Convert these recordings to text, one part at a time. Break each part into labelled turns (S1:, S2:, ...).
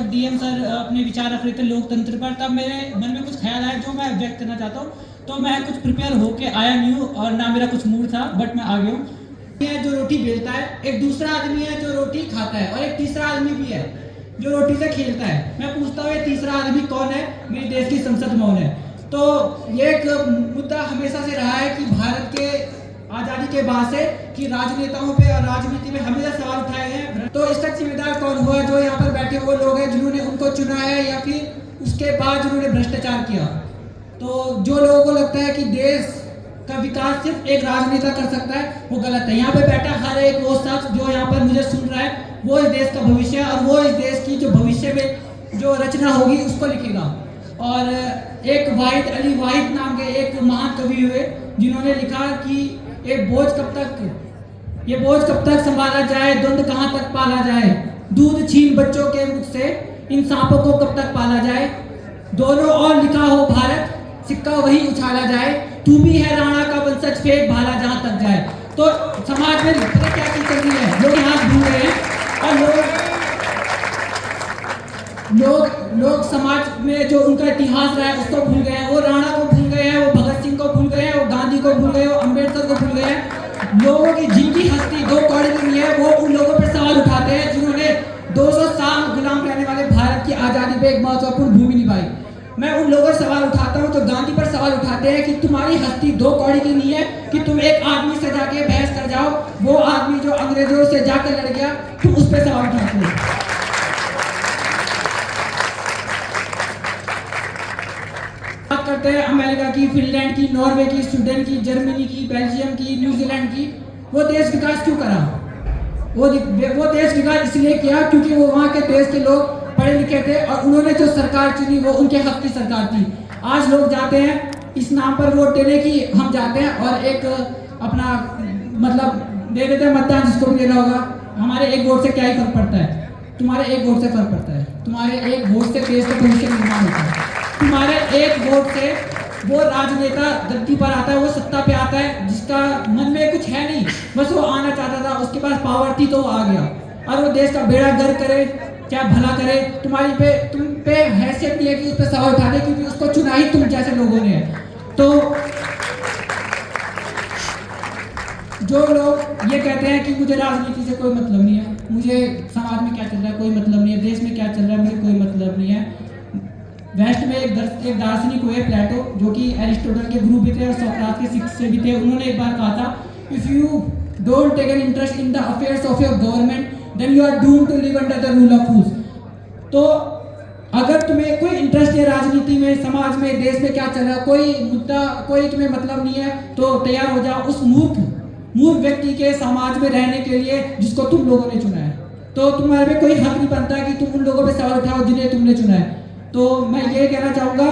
S1: जब DM sir अपने विचार रख रहे थे लोकतंत्र पर, तब मेरे मन में कुछ ख्याल आया जो मैं व्यक्त करना चाहता हूँ। तो मैं कुछ प्रिपेयर होके आया नहीं हूँ और ना मेरा कुछ मूड था, बट मैं आ गया हूँ। है जो रोटी बेलता है, एक दूसरा आदमी है जो रोटी खाता है, और एक तीसरा आदमी भी है जो रोटी से खेलता है। मैं पूछता हूँ ये तीसरा आदमी कौन है? मेरे देश की संसद मौन है। तो ये एक मुद्दा हमेशा से रहा है कि भारत के आज़ादी के बाद से कि राजनेताओं पे और राजनीति में हमेशा सवाल उठाए हैं। तो इसका जिम्मेदार कौन हुआ? जो यहाँ पर बैठे वो लोग हैं जिन्होंने उनको चुना है, या फिर उसके बाद जिन्होंने भ्रष्टाचार किया। तो जो लोगों को लगता है कि देश का विकास सिर्फ एक राजनेता कर सकता है, वो गलत है। यहाँ पे बैठा हर एक वो शख्स जो यहाँ पर मुझे सुन रहा है, वो इस देश का भविष्य है, और वो इस देश की जो भविष्य में जो रचना होगी उसको लिखेगा। और एक वाहिद अली वाहिद नाम के एक महान कवि हुए जिन्होंने लिखा कि ये बोझ कब तक संभाला जाए, द्वंद कहाँ तक पाला जाए, दूध छीन बच्चों के मुख से इन सांपों को कब तक पाला जाए, दोनों और लिखा हो भारत, सिक्का वही उछाला जाए, तू भी है राणा का वंशज, फेंक भाला जहां तक जाए। तो समाज में पता क्या चीज चल रही है? लोग यहाँ भूल रहे हैं, और लोग समाज में जो उनका इतिहास रहा है उसको भूल गए हैं। वो राणा को भूल गए हैं, वो भगत सिंह को भूल गए हैं, वो गांधी को भूल गए हैं, वो अम्बेडकर को भूल गए हैं। लोगों की जिनकी हस्ती दो कौड़ी की नहीं है, वो उन लोगों पर सवाल उठाते हैं जिन्होंने 200 साल गुलाम रहने वाले भारत की आज़ादी पे एक महत्वपूर्ण भूमि निभाई। मैं उन लोगों से सवाल उठाता हूँ जो गांधी पर सवाल उठाते हैं कि तुम्हारी हस्ती दो कौड़ी की नहीं है कि तुम एक आदमी से जाके बहस कर जाओ, वो आदमी जो अंग्रेजों से जाकर लड़ गया, तुम उस पर सवाल उठाते हो। बात करते हैं अमेरिका की, फिनलैंड की, नॉर्वे की, स्वीडन की, जर्मनी की, बेल्जियम की, न्यूजीलैंड की। वो देश विकास क्यों करा? वो देश विकास इसलिए किया क्योंकि वो वहाँ के देश के लोग पढ़े लिखे थे, और उन्होंने जो सरकार चुनी वो उनके हक की सरकार थी। आज लोग जाते हैं इस नाम पर वोट देने की, हम जाते हैं और एक अपना मतलब दे देते हैं मतदान, जिसको भी देना होगा। हमारे एक वोट से क्या ही फर्क पड़ता है? तुम्हारे एक वोट से फर्क पड़ता है। तुम्हारे एक वोट से देश का भविष्य निर्माण होता है। तुम्हारे एक वोट से वो राजनेता गद्दी पर आता है, वो सत्ता पे आता है जिसका मन में कुछ है नहीं, बस वो आना चाहता था, उसके पास पावर थी तो वो आ गया, और वो देश का बेड़ा गर्क करे, क्या भला करे। तुम पे हैसियत नहीं है कि उस पर सवाल उठा दे, क्योंकि उसको चुना ही तुम जैसे लोगों ने है। तो जो लोग ये कहते हैं कि मुझे राजनीति से कोई मतलब नहीं है, मुझे समाज में क्या चल रहा है कोई मतलब नहीं है, देश में क्या चल रहा है मुझे कोई मतलब नहीं है। वेस्ट में एक दार्शनिक हुए प्लेटो, जो कि एरिस्टोटल के गुरु भी थे और सोक्रात के शिष्य भी थे। उन्होंने एक बार कहा था, if you don't take an interest in the affairs of your government then you are doomed to live under the rule of fools. तो अगर तुम्हें कोई इंटरेस्ट है राजनीति में, समाज में, देश में क्या चल रहा है, कोई मुद्दा कोई तुम्हें मतलब नहीं है, तो तैयार हो जाओ उस मूर्ख व्यक्ति के समाज में रहने के लिए जिसको तुम लोगों ने चुना है। तो तुम्हारे पे कोई हक नहीं बनता कि तुम उन लोगों पे सवाल उठाओ जिन्हें तुमने चुना है। तो मैं ये कहना चाहूँगा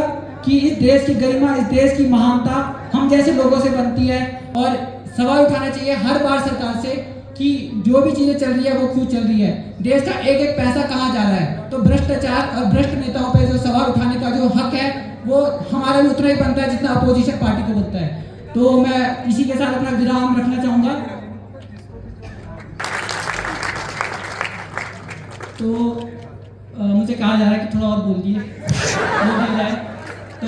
S1: कि इस देश की गरिमा, इस देश की महानता हम जैसे लोगों से बनती है, और सवाल उठाना चाहिए हर बार सरकार से कि जो भी चीज़ें चल रही है वो क्यों चल रही है, देश का एक एक पैसा कहाँ जा रहा है। तो भ्रष्टाचार और भ्रष्ट नेताओं पे जो सवाल उठाने का जो हक है वो हमारा भी उतना ही बनता है जितना अपोजिशन पार्टी को बनता है। तो मैं इसी के साथ अपना विराम रखना चाहूँगा। तो मुझे कहा जा रहा है कि थोड़ा और बोल दिए जाए, तो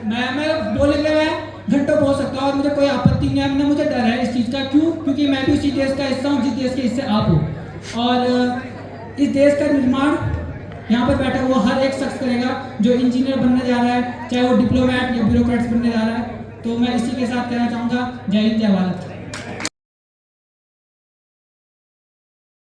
S1: मैं बोलने में घंटों बोल सकता हूँ और मुझे कोई आपत्ति नहीं है, ना मुझे डर है इस चीज़ का। क्यों? क्योंकि मैं भी उसी देश का हिस्सा हूँ जिस देश के हिस्से आप हो, और इस देश का निर्माण यहाँ पर बैठा हुआ हर एक शख्स करेगा जो इंजीनियर बनने जा रहा है, चाहे वो डिप्लोमेट या ब्यूरोक्रेट्स बनने जा रहा है। तो मैं इसी के साथ कहना चाहूँगा, जय हिंद, जय भारत।